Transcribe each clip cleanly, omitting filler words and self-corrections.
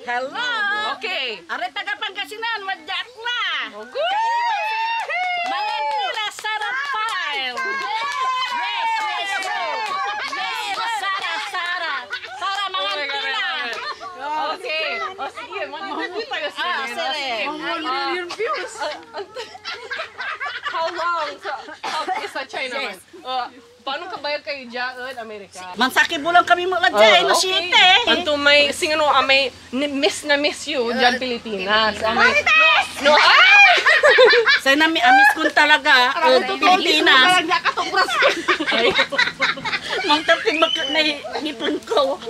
Hello. Okay. Are taga Pangasinan, wadyak na. Good. Mangintila Sarah Pile. Yes, yes, bro. Yes, Sarah. Sarah mangintila. Okay. O sige, mag-good tayo sila. Sige. 1 million views. How long? How is sa China man? Paano kabayag kayo dyan, Amerika? Mansaki bulang kami mo ladya, no siyete. Anto may, singano, may miss na miss you dyan Pilipinas. No, Sa nami amis kun talaga, Pilipinas. Mang tapin na ngipon ko.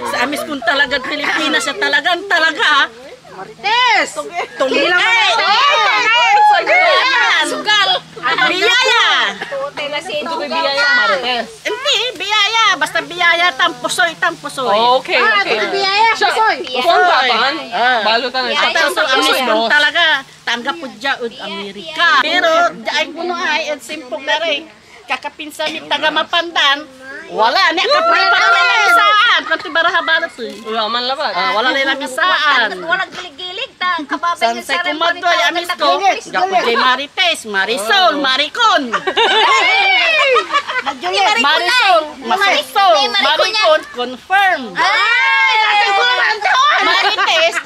Sa amis kun talaga Pilipinas sa talagang talaga. Marites! Tungkol sugal. Biyaya. ito may biyaya, Marites. Hindi, biyaya. Basta biyaya, tampusoy. Okay. Biyaya, pusoy. Kung tapan, balutan na siya. At so, amis kun talaga, tanggap po dya Amerika. Pero, dyan ko no ay, at simpog na rin. Kakapinsan ni taga Mapandan, wala, ni akaprapa na may namisaan. Kanti baraha balat eh. Wala man labat. Wala na namisaan. Walang gilig-gilig ta kababay Sansay kumadoy, amis ko. Gapo kay Marites, Marisol, Maricon. Marisol, Maricon, confirm. Marites,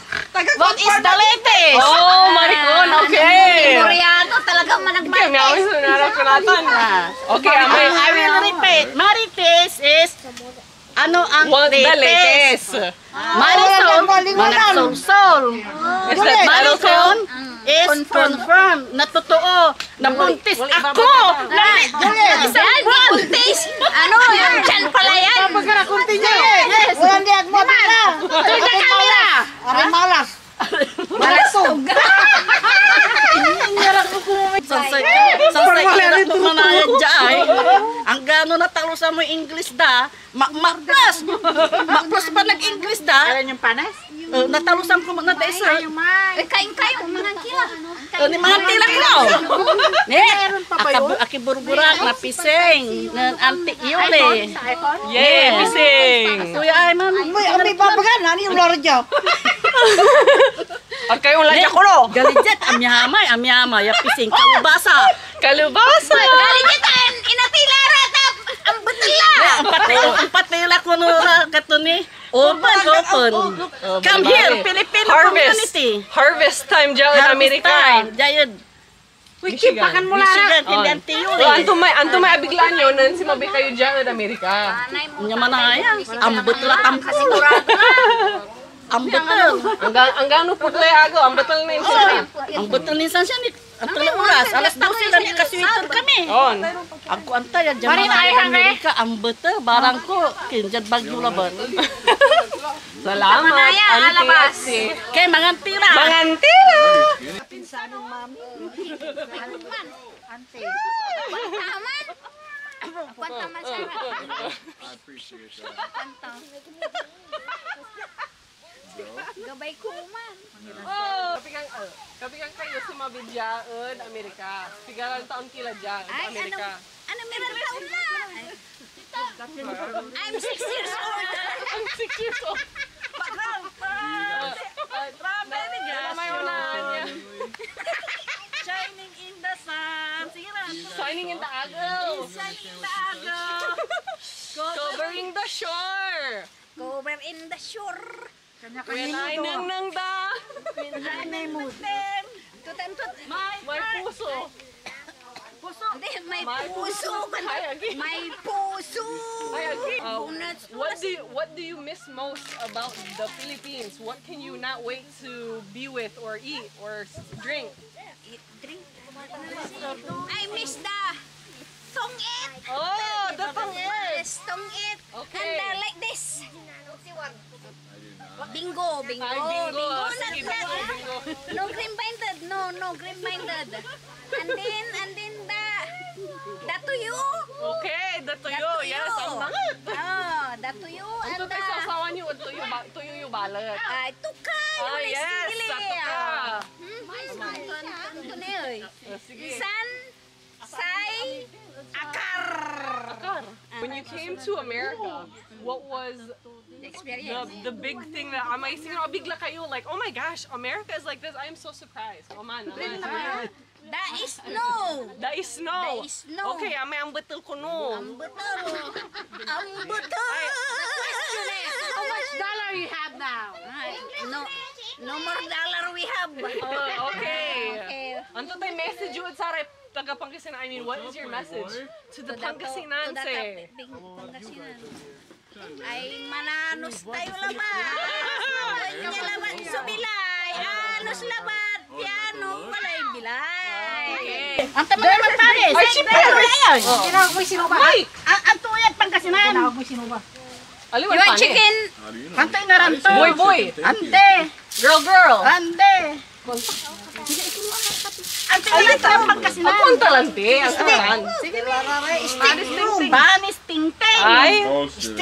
what is the latest? Oh, Maricon, okay. Koreano talagang Okay, may managmarites. awis na narap ko natin. Okay, I will repeat. Marites is ano ang What the latest? latest? Marisol, managsol-sol. Is that Maricon is confirm na totoo na buntis ako. Yan, buntis. Ano, yung dyan pala yan. Yes! Walang diag mo, pala! Ito kamera! Aray malas! Malasog! Sansay ina po manayad dyan. Ang gano'n na talo sa mo English da, makmas pa nag-English da. Alam yung panas? Natalusan ko na desa. Kain kayo, mga kila. Ni mga tilak ko. Aki burburak na piseng. Nan antik yule. Yay, missing. Kuya ay man. May babagan, ano yung loro dyan? At kayo lang ko no. Galijat amyama ya piseng kaubasa. Kalubasa. Galigitan, inatilara tap. Ang batila. Empat nila ko no katuni. Open. Come here, Filipino community. Harvest time dyan in Amerika. Jayad. Michigan. Pakan mo lang! Michigan, hindi anti yule. Anto may abiglaan nyo nan si mabi kayo dyan in Amerika. Nya manaya. Ambot la tampo. Sigurado na. Ambot. Ang gano po tayo agaw, ang batal na yung sila. Ang betul nisan siya ni ang tulang oras. Alas 12 na ni kaswitan kami. On. Ako antay dyan mga Amerika. Ang betul barang ko. Kinjad bagyo laban. Salamat, Manaya, Auntie alabas. Atsi. Kay mangantira. Mangantila! Pinsanong mami. Ante. Pantaman. Pantaman Sarah. I appreciate that. Pantang. Gabay ko man. Oh, kapigang kayo si Mabidyaon, Amerika. Pigalan taon kila dyan, Ay, Amerika. ano meron taon na? I'm 6 years old. Ang 6 years old. May unahan niya. Shining in the sun. Shining in the agaw. Covering the shore. Cover in the shore. When I nang da. Tutentut. May puso. Hindi, may May puso. Ay, agi. May puso. Ay, agi. Donuts. What do you miss most about the Philippines? What can you not wait to be with or eat or drink? Drink. I miss the tong-it. Oh, the tong-it. Yes, tong-it. Okay. And like this. Bingo. Ay, bingo. Sige, bingo. No green minded. No green minded. And then the tuyo. Okay, the tuyo. Yes, ang bangat. Oh, the tuyo. Ang And tutay sa asawa niyo, tuyo yung balat. ay, tukay. Ah, yes, sa tuka. Ito na eh. Sige. San, say, Akar. When you came to America, what was the big thing that amazing bigla kayo like, oh my gosh, America is like this. I am so surprised. Aman. That is no. That is snow. That is snow. Okay, ang betul ko no. Ang betul. How much dollar you have now? Ay, no more dollar we have. Okay. Okay. Anto tayo message you sa taga Pangasinan. I mean, what is your message to the Pangasinan? Pangasinan. Ay, mananos tayo laban. Kanya laban subilay. Anos laban. Piano, walay bilay. Ang tama naman pare. Ay, siyempre. Tinawag mo yung sino ba? Ang tuyat Pangasinan. Tinawag mo yung sino ba? Ali, You want chicken? How do you know? Antay nga ranto. Boy. Ante. Girl. Ante. Antay nga ranto Pangasinan. Ang talante. Ang talan. Sige, Laray. Banis tingting. Ay. Bullshit.